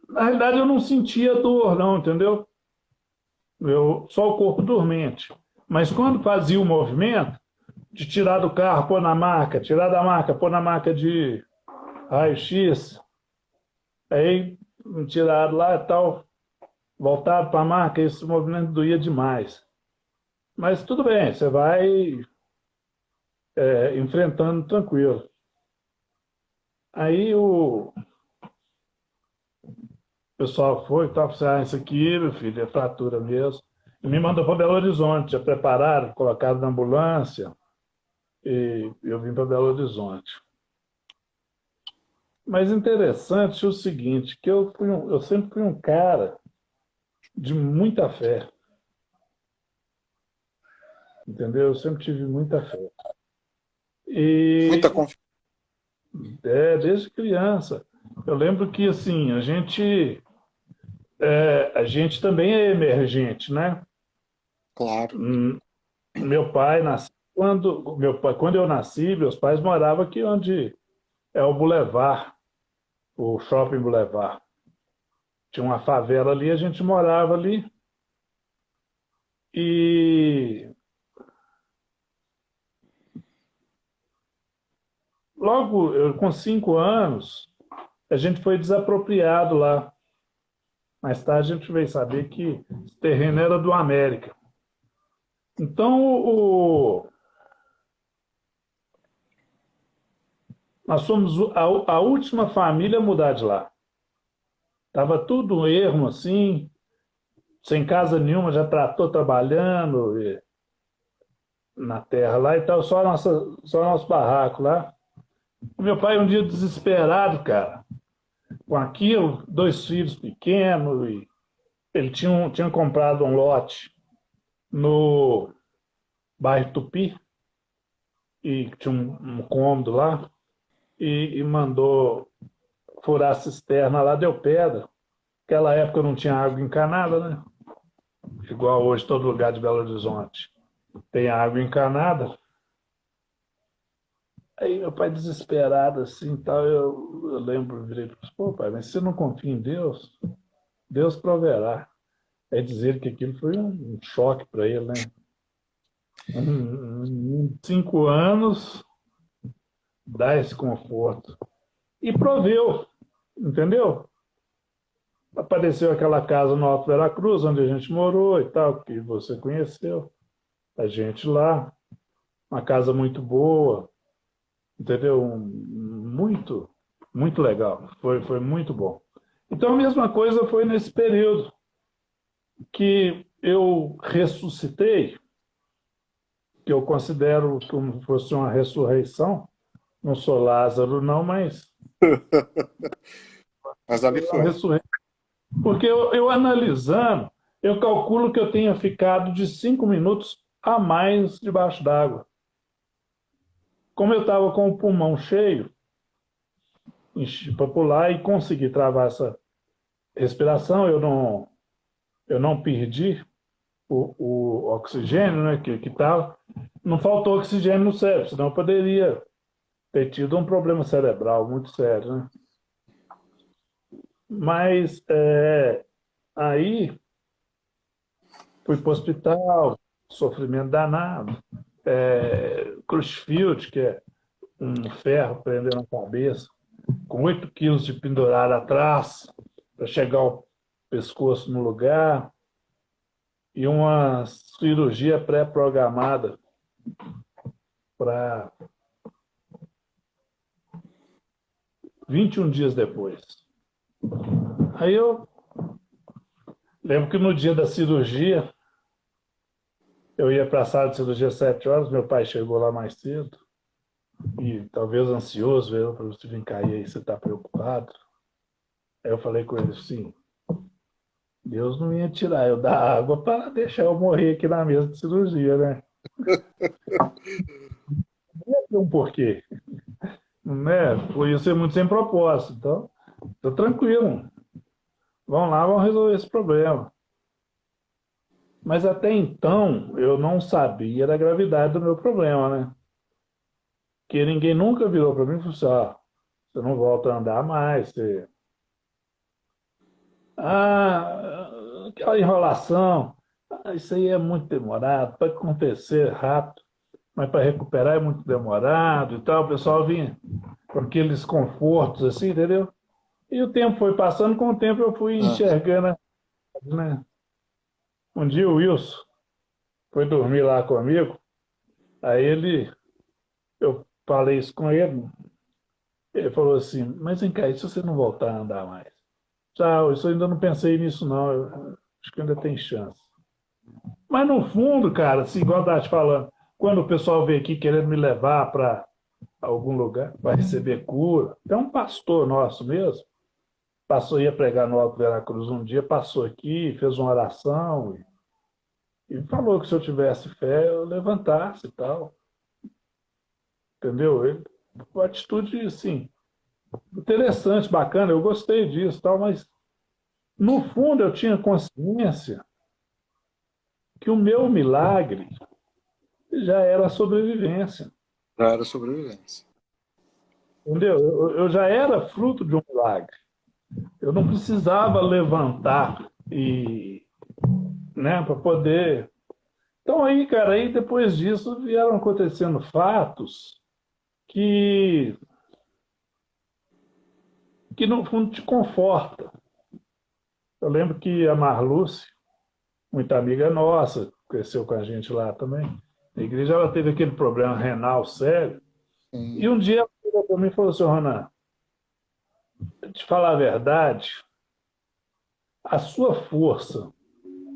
Na realidade, eu não sentia dor, não, entendeu? Só o corpo dormente. Mas quando fazia o movimento de tirar do carro, pôr na maca, tirar da maca, pôr na maca de raio-x, aí me tiraram lá e tal, voltaram para a maca, esse movimento doía demais. Mas tudo bem, você vai enfrentando tranquilo. Aí o pessoal foi e tal, falou, isso aqui, meu filho, é fratura mesmo. E me mandou para Belo Horizonte, já prepararam, colocaram na ambulância, e eu vim para Belo Horizonte. Mas interessante é o seguinte, que eu sempre fui um cara de muita fé. Entendeu? Eu sempre tive muita fé. E Muita confiança. desde criança. Eu lembro que assim, a gente também é emergente, né? Claro. Meu pai nasceu quando eu nasci, meus pais moravam aqui onde é o Boulevard, o Shopping Boulevard. Tinha uma favela ali, a gente morava ali. E logo, com 5 anos, a gente foi desapropriado lá. Mais tarde a gente veio saber que esse terreno era do América. Então, nós fomos a última família a mudar de lá. Estava tudo um ermo assim, sem casa nenhuma, já tratou trabalhando na terra lá e tal, só nosso barraco lá. O meu pai um dia desesperado, cara, com aquilo, 2 filhos pequenos, e ele tinha comprado um lote no bairro Tupi, e tinha um cômodo lá, e mandou furar a cisterna lá, deu pedra. Naquela época não tinha água encanada, né? Igual hoje, todo lugar de Belo Horizonte tem água encanada. Aí meu pai desesperado assim, tal, eu lembro, virei para ele, pô pai, mas você não confia em Deus? Deus proverá. É dizer que aquilo foi um choque para ele, né? Em 5 anos, dá esse conforto. E proveu, entendeu? Apareceu aquela casa no Alto Veracruz, onde a gente morou e tal, que você conheceu. A gente lá, uma casa muito boa, entendeu? Muito, muito legal. Foi muito bom. Então a mesma coisa foi nesse período que eu ressuscitei que eu considero como se fosse uma ressurreição. Não sou Lázaro, não, mas Mas ali uma foi. ressurreição. Porque eu analisando, eu calculo que eu tenha ficado de 5 minutos a mais debaixo d'água. Como eu estava com o pulmão cheio, enchi para pular e consegui travar essa respiração, eu não perdi o oxigênio, né, que tava, não faltou oxigênio no cérebro, senão eu poderia ter tido um problema cerebral muito sério, né? Mas aí fui para o hospital, sofrimento danado, crucifixo, que é um ferro prendendo na cabeça, com 8 quilos de pendurado atrás, para chegar o pescoço no lugar, e uma cirurgia pré-programada para 21 dias depois. Aí eu lembro que no dia da cirurgia, eu ia para a sala de cirurgia às 7 horas, meu pai chegou lá mais cedo, e talvez ansioso, eu falei, você vem cair aí, você está preocupado? Aí eu falei com ele assim, Deus não ia tirar eu da água para deixar eu morrer aqui na mesa de cirurgia, né? Não ia ter um porquê, né? Ia ser muito sem propósito, então, tô tranquilo. Vamos lá, vamos resolver esse problema. Mas até então, eu não sabia da gravidade do meu problema, né? Que ninguém nunca virou para mim e falou assim, você não volta a andar mais, você... aquela enrolação, isso aí é muito demorado, pode acontecer rápido, mas para recuperar é muito demorado e tal. O pessoal vinha com aqueles confortos assim, entendeu? E o tempo foi passando, com o tempo eu fui Aham. enxergando, né? Um dia o Wilson foi dormir lá comigo, aí eu falei isso com ele, ele falou assim, mas vem cá, e se você não voltar a andar mais? Tchau, isso eu ainda não pensei nisso não, eu acho que ainda tem chance. Mas no fundo, cara, assim, igual eu estava te falando, quando o pessoal veio aqui querendo me levar para algum lugar para receber cura, tem um pastor nosso mesmo, passou, ia pregar no Alto Veracruz um dia, passou aqui, fez uma oração e falou que se eu tivesse fé, eu levantasse e tal. Entendeu? Ele, uma atitude, assim, interessante, bacana, eu gostei disso e tal, mas no fundo eu tinha consciência que o meu milagre já era a sobrevivência. Já era sobrevivência. Entendeu? Eu já era fruto de um milagre. Eu não precisava levantar e, né, para poder. Então aí, cara, aí depois disso vieram acontecendo fatos que no fundo te conforta. Eu lembro que a Marluce, muita amiga nossa, cresceu com a gente lá também. Na igreja ela teve aquele problema renal sério. E Sim. um dia ela chegou para mim e falou assim, Ronan, te falar a verdade, a sua força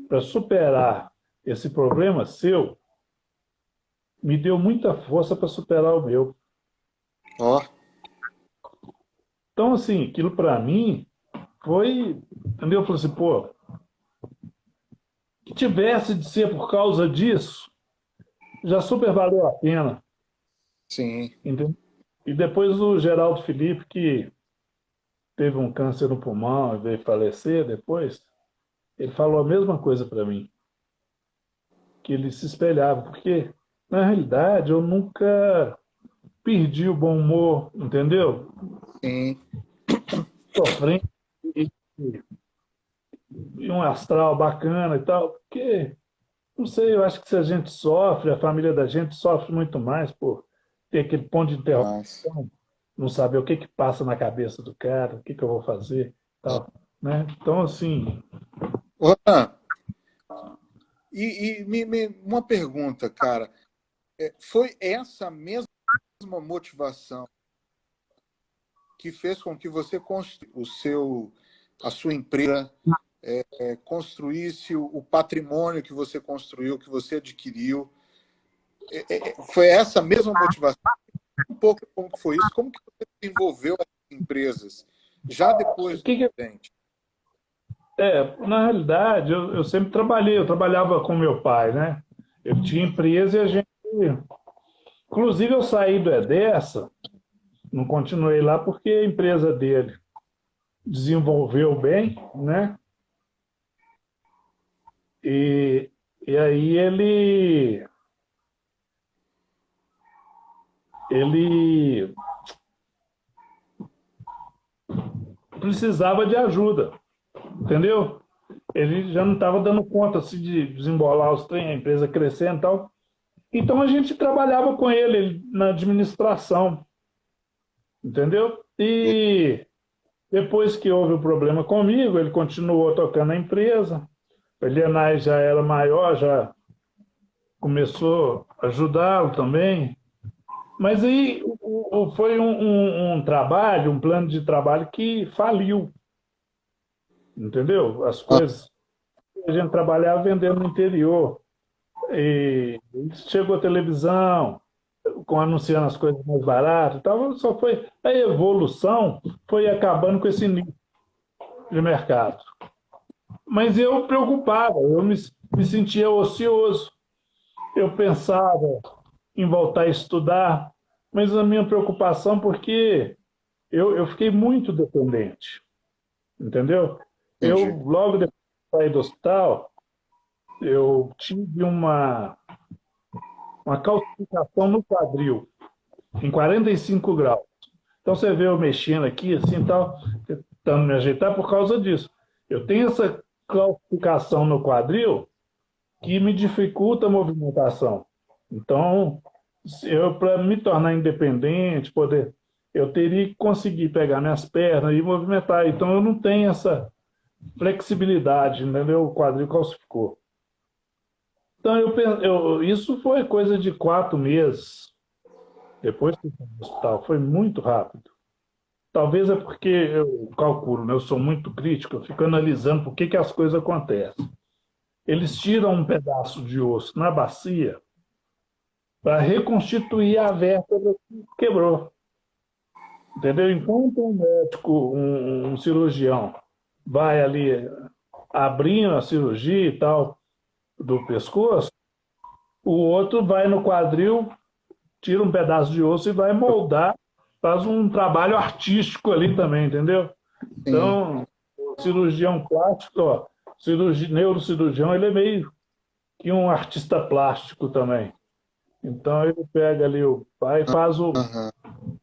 para superar esse problema seu me deu muita força para superar o meu. Ó, Então, assim, aquilo para mim foi, entendeu? Eu falei assim, pô, que tivesse de ser por causa disso, já super valeu a pena, sim. entendeu? E depois o Geraldo Felipe, que teve um câncer no pulmão e veio falecer depois, ele falou a mesma coisa para mim, que ele se espelhava, porque na realidade eu nunca perdi o bom humor, entendeu? Sim. Sofrendo e, e um astral bacana e tal, porque, não sei, eu acho que se a gente sofre, a família da gente sofre muito mais por ter aquele ponto de Mas, interrogação, não saber o que que passa na cabeça do cara, o que que eu vou fazer, é. tal, né? Então, assim, Ronan, uma pergunta, cara. Foi essa mesma motivação que fez com que você a sua empresa, construísse o patrimônio que você construiu, que você adquiriu? foi essa mesma motivação? Um pouco como que foi isso? Como que você desenvolveu as empresas já depois do acidente? Na realidade, eu sempre trabalhei, eu trabalhava com meu pai, né? Eu tinha empresa e a gente. Inclusive, eu saí do Edessa, não continuei lá porque a empresa dele desenvolveu bem, né? E, e aí ele precisava de ajuda, entendeu? Ele já não estava dando conta assim, de desembolar os trem, a empresa crescendo e tal. Então a gente trabalhava com ele na administração, entendeu? E depois que houve o problema comigo, ele continuou tocando a empresa. O Elianai já era maior, já começou a ajudá-lo também. Mas aí foi um trabalho, um plano de trabalho que faliu, entendeu? As Ah, coisas a gente trabalhava vendendo no interior. E chegou a televisão, com anunciando as coisas mais baratas e tal, só foi a evolução foi acabando com esse nicho de mercado. Mas eu preocupava, eu me sentia ocioso. Eu pensava em voltar a estudar, mas a minha preocupação porque eu fiquei muito dependente, entendeu? entendi. Eu, logo depois de sair do hospital, eu tive uma calcificação no quadril, em 45 graus. Então você vê eu mexendo aqui, assim, tal, tentando me ajeitar por causa disso. Eu tenho essa calcificação no quadril que me dificulta a movimentação. Então, eu para me tornar independente, poder, eu teria que conseguir pegar minhas pernas e movimentar. Então eu não tenho essa flexibilidade, entendeu? O quadril calcificou. Então isso foi coisa de 4 meses depois que eu fui no hospital. Foi muito rápido. Talvez é porque eu calculo, né? Eu sou muito crítico, eu fico analisando por que as coisas acontecem. Eles tiram um pedaço de osso na bacia para reconstituir a vértebra que quebrou. Entendeu? Enquanto um médico, um cirurgião, vai ali abrindo a cirurgia e tal do pescoço, o outro vai no quadril, tira um pedaço de osso e vai moldar, faz um trabalho artístico ali também, entendeu? Sim, Então, o cirurgião plástico, ó, neurocirurgião, ele é meio que um artista plástico também. Então, ele pega ali o pai e faz o. aham.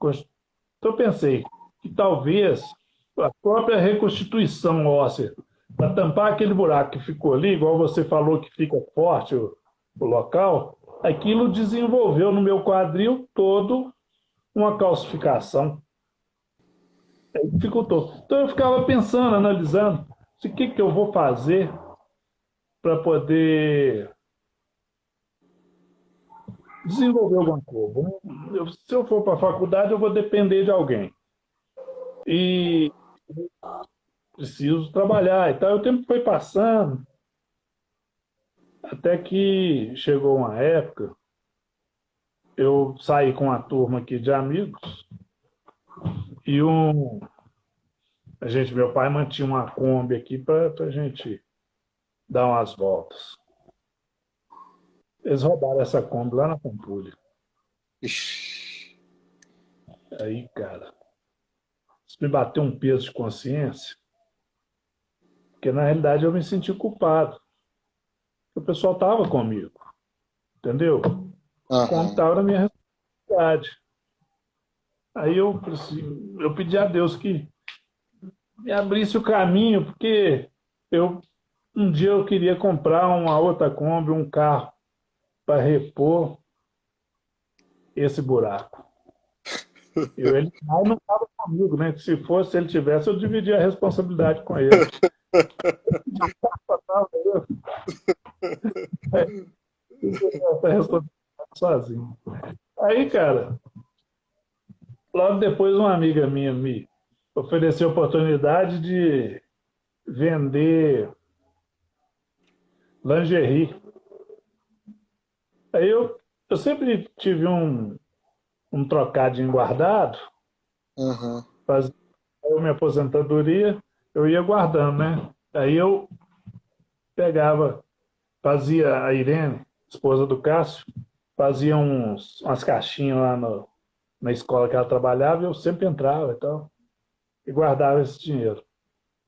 Então, eu pensei que talvez a própria reconstituição óssea, para tampar aquele buraco que ficou ali, igual você falou que fica forte o local, aquilo desenvolveu no meu quadril todo uma calcificação. Aí dificultou. Então eu ficava pensando, analisando, o que eu vou fazer para poder desenvolver alguma coisa. Se eu for para a faculdade, eu vou depender de alguém. E preciso trabalhar e tal. O tempo foi passando, até que chegou uma época, eu saí com uma turma aqui de amigos e meu pai mantinha uma Kombi aqui para a gente dar umas voltas. Eles roubaram essa Kombi lá na Pampulha. Ixi, Aí, cara, isso me bateu um peso de consciência, porque na realidade eu me senti culpado. O pessoal estava comigo, entendeu? Como aham. estava na minha responsabilidade. Aí eu pedi a Deus que me abrisse o caminho, porque um dia eu queria comprar uma outra Kombi, um carro, para repor esse buraco. Ele não estava comigo, né? Se fosse, ele tivesse, eu dividia a responsabilidade com ele. Essa responsabilidade sozinho. Aí, cara, logo depois uma amiga minha me ofereceu a oportunidade de vender lingerie. Aí eu eu sempre tive um trocadinho guardado, Aham. fazia eu minha aposentadoria, eu ia guardando, né? Aí eu pegava, fazia a Irene, esposa do Cássio, fazia umas caixinhas lá na escola que ela trabalhava, e eu sempre entrava e tal, e guardava esse dinheiro.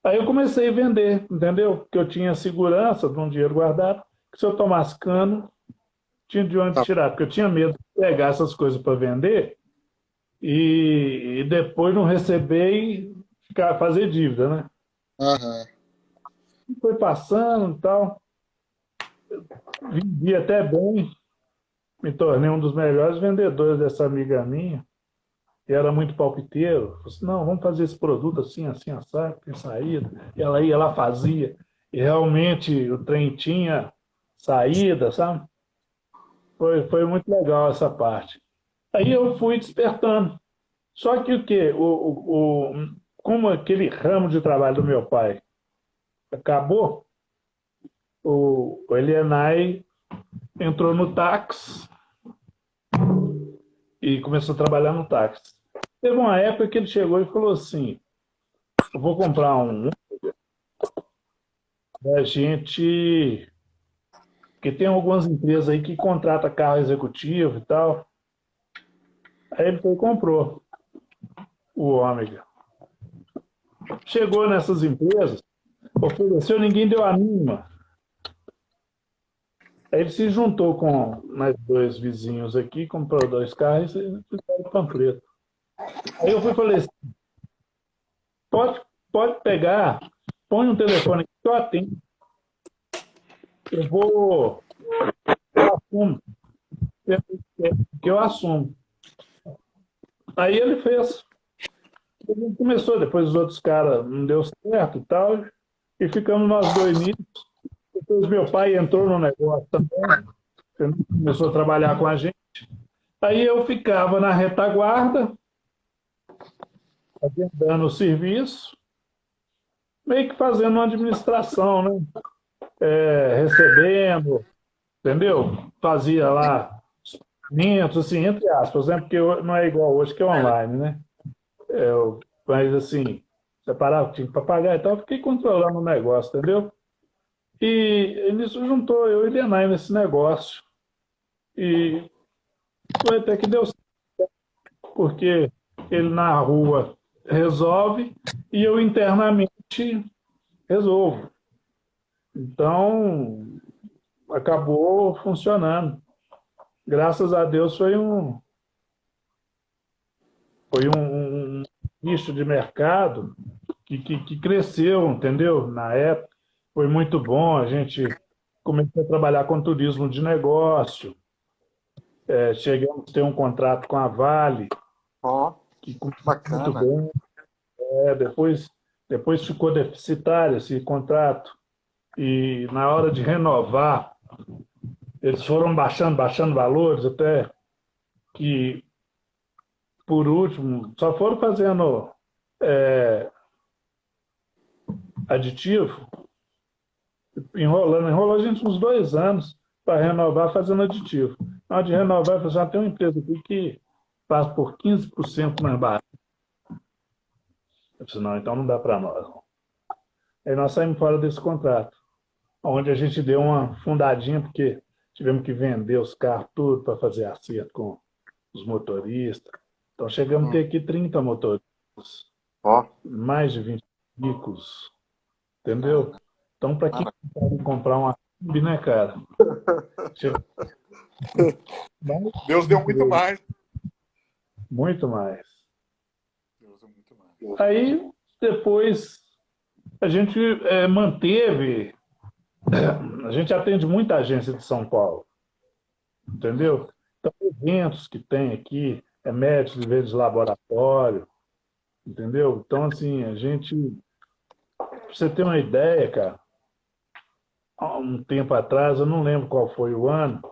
Aí eu comecei a vender, entendeu? Porque eu tinha segurança de um dinheiro guardado, que se eu tomasse cano, tinha de onde Tá. tirar, porque eu tinha medo de pegar essas coisas para vender e depois não receber e fazer dívida, né? Aham. Foi passando e tal, vendi até bem, me tornei um dos melhores vendedores dessa amiga minha, que era muito palpiteiro. Falei assim, não, vamos fazer esse produto assim, assim, assado, tem saída. E ela ia lá, fazia. E realmente o trem tinha saída, sabe? Foi muito legal essa parte. Aí eu fui despertando. Só que o quê? Como aquele ramo de trabalho do meu pai acabou, o Elienay entrou no táxi e começou a trabalhar no táxi. Teve uma época que ele chegou e falou assim, eu vou comprar da gente, que tem algumas empresas aí que contrata carro executivo e tal. Aí ele foi e comprou o Ômega. Chegou nessas empresas, ofereceu, ninguém deu a mínima. Aí ele se juntou com mais dois vizinhos aqui, comprou dois carros e fizeram o panfleto. Aí eu fui e falei assim, pode, pode pegar, põe um telefone aqui que eu atendo. Eu assumo, que eu assumo. Aí ele fez. Ele começou, depois os outros caras não deu certo e tal, e ficamos nós dois nisso. Depois meu pai entrou no negócio também, começou a trabalhar com a gente. Aí eu ficava na retaguarda, agendando o serviço, meio que fazendo uma administração, né? Recebendo, entendeu? Fazia lá os pagamentos, assim, entre aspas, né? Porque não é igual hoje que é online, né? Mas assim, separava o que tinha para pagar e tal, fiquei controlando o negócio, entendeu? E nisso juntou eu e Denai nesse negócio. E foi até que deu certo, porque ele na rua resolve e eu internamente resolvo. Então, acabou funcionando. Graças a Deus foi um nicho de mercado que cresceu, entendeu? Na época foi muito bom. A gente começou a trabalhar com turismo de negócio. Chegamos a ter um contrato com a Vale, Ó, que começou muito bacana. bem. Depois ficou deficitário esse contrato. E na hora de renovar, eles foram baixando valores, até que, por último, só foram fazendo aditivo, enrolou a gente uns 2 anos para renovar fazendo aditivo. Na hora de renovar, já tem uma empresa aqui que faz por 15% mais barato. Eu disse, não, então não dá para nós. Aí nós saímos fora desse contrato, onde a gente deu uma fundadinha, porque tivemos que vender os carros tudo para fazer acerto com os motoristas. Então chegamos a ter aqui 30 motoristas, Ó, mais de 20 veículos, entendeu? Então, para quem pode comprar uma Kombi, né, cara? Deus deu muito mais. Muito mais. Deus deu muito mais. Aí, depois, a gente manteve. A gente atende muita agência de São Paulo, entendeu? Então, eventos que tem aqui, médicos de vez de laboratório, entendeu? Então, assim, a gente. Pra você ter uma ideia, cara, há um tempo atrás, eu não lembro qual foi o ano,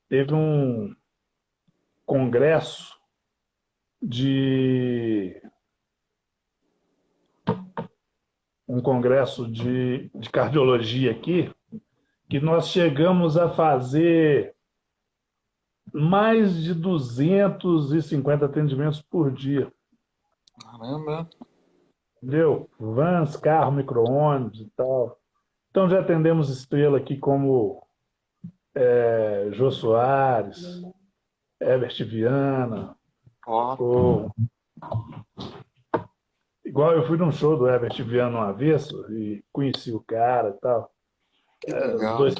teve congresso de um congresso de cardiologia aqui, que nós chegamos a fazer mais de 250 atendimentos por dia. Caramba. Entendeu? Vans, carro, micro-ônibus e tal. Então já atendemos estrela aqui como Jô Soares, Herbert Viana. Ó, Igual eu fui num show do Herbert Viana uma vez e conheci o cara e tal. que Os legal. dois,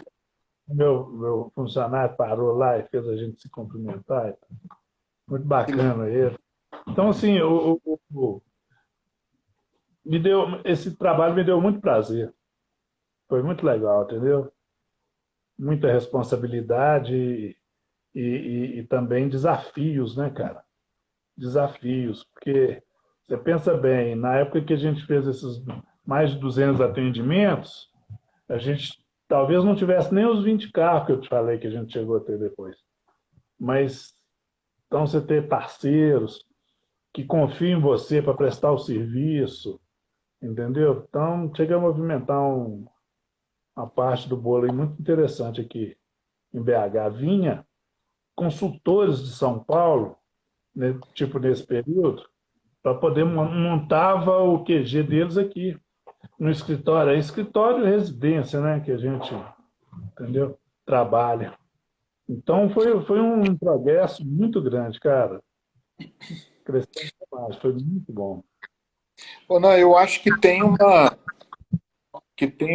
meu funcionário parou lá e fez a gente se cumprimentar. E tal. Muito bacana ele. Então, assim, esse trabalho me deu muito prazer. Foi muito legal, entendeu? Muita responsabilidade e também desafios, né, cara? Desafios, porque você pensa bem, na época que a gente fez esses mais de 200 atendimentos, a gente talvez não tivesse nem os 20 carros que eu te falei que a gente chegou a ter depois. Mas, então, você ter parceiros que confiam em você para prestar o serviço, entendeu? Então, chega a movimentar uma parte do bolo aí muito interessante aqui em BH. Vinha consultores de São Paulo, né, tipo nesse período, para poder montava o QG deles aqui no escritório. É escritório e residência, né, que a gente, entendeu? Trabalha. Então foi um progresso muito grande, cara. Cresceu demais, foi muito bom. Ô, não, eu acho que tem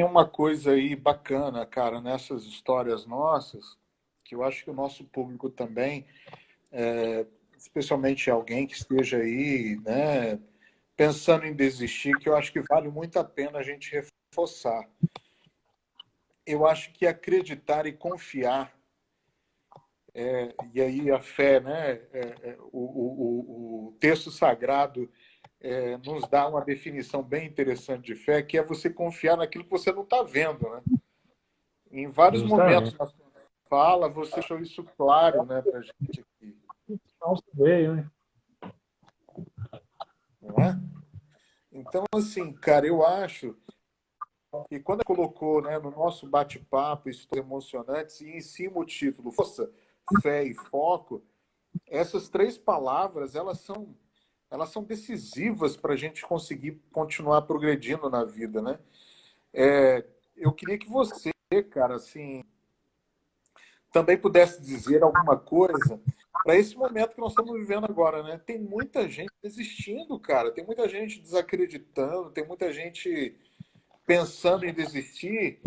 uma coisa aí bacana, cara, nessas histórias nossas, que eu acho que o nosso público também, especialmente alguém que esteja aí, né, pensando em desistir, que eu acho que vale muito a pena a gente reforçar. Eu acho que acreditar e confiar, e aí a fé, né, o texto sagrado nos dá uma definição bem interessante de fé, que é você confiar naquilo que você não está vendo, né? Em vários momentos Justamente. na sua fala, você deixou isso claro, né, para a gente aqui. Não se veio, né? Não é? Então, assim, cara, eu acho que quando colocou, né, no nosso bate-papo histórias emocionantes e em cima o título Força, Fé e Foco, essas três palavras elas são decisivas para a gente conseguir continuar progredindo na vida, né? Eu queria que você, cara, assim, também pudesse dizer alguma coisa para esse momento que nós estamos vivendo agora, né? Tem muita gente desistindo, cara. Tem muita gente desacreditando, tem muita gente pensando em desistir.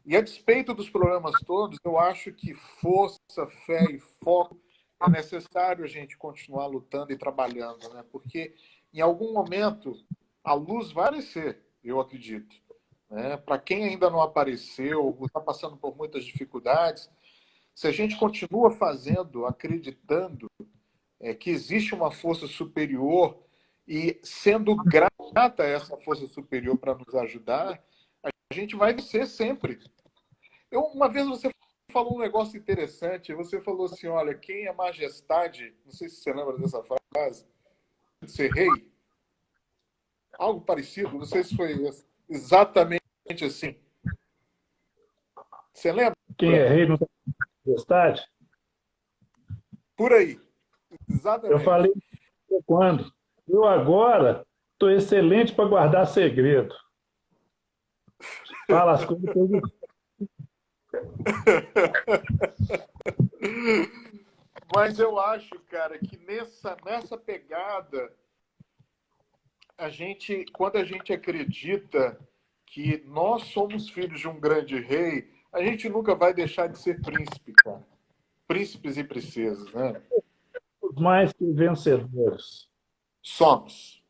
E a despeito dos problemas todos, eu acho que força, fé e foco é necessário a gente continuar lutando e trabalhando, né? Porque em algum momento a luz vai aparecer, eu acredito. Né? Para quem ainda não apareceu, está passando por muitas dificuldades, se a gente continua fazendo, acreditando que existe uma força superior e sendo grata a essa força superior para nos ajudar, a gente vai vencer sempre. Uma vez você falou um negócio interessante, você falou assim, olha, quem é majestade, não sei se você lembra dessa frase, de ser rei, algo parecido, não sei se foi exatamente assim. Você lembra? Quem é rei não tem majestade? Por aí. Eu Exatamente. falei quando? Eu agora estou excelente para guardar segredo. Fala as coisas que eu Mas eu acho, cara, que nessa pegada, quando a gente acredita que nós somos filhos de um grande rei, a gente nunca vai deixar de ser príncipe, cara. Príncipes e princesas, né? somos mais que vencedores. Somos.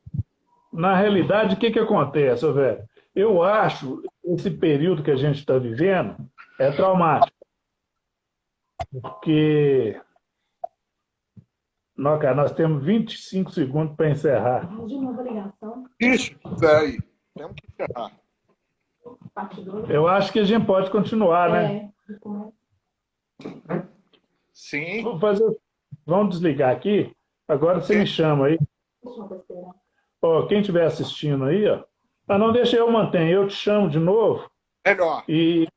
Na realidade, o que acontece, velho? Eu acho que esse período que a gente está vivendo é traumático. Porque não, cara, nós temos 25 segundos para encerrar. De novo a ligação. Ixi, aí. Temos que encerrar. Parte 2. Eu acho que a gente pode continuar, né? Sim. Vamos desligar aqui. Agora você me chama aí. Ó, quem estiver assistindo aí, ó. Ah, não deixa eu manter, eu te chamo de novo Melhor. e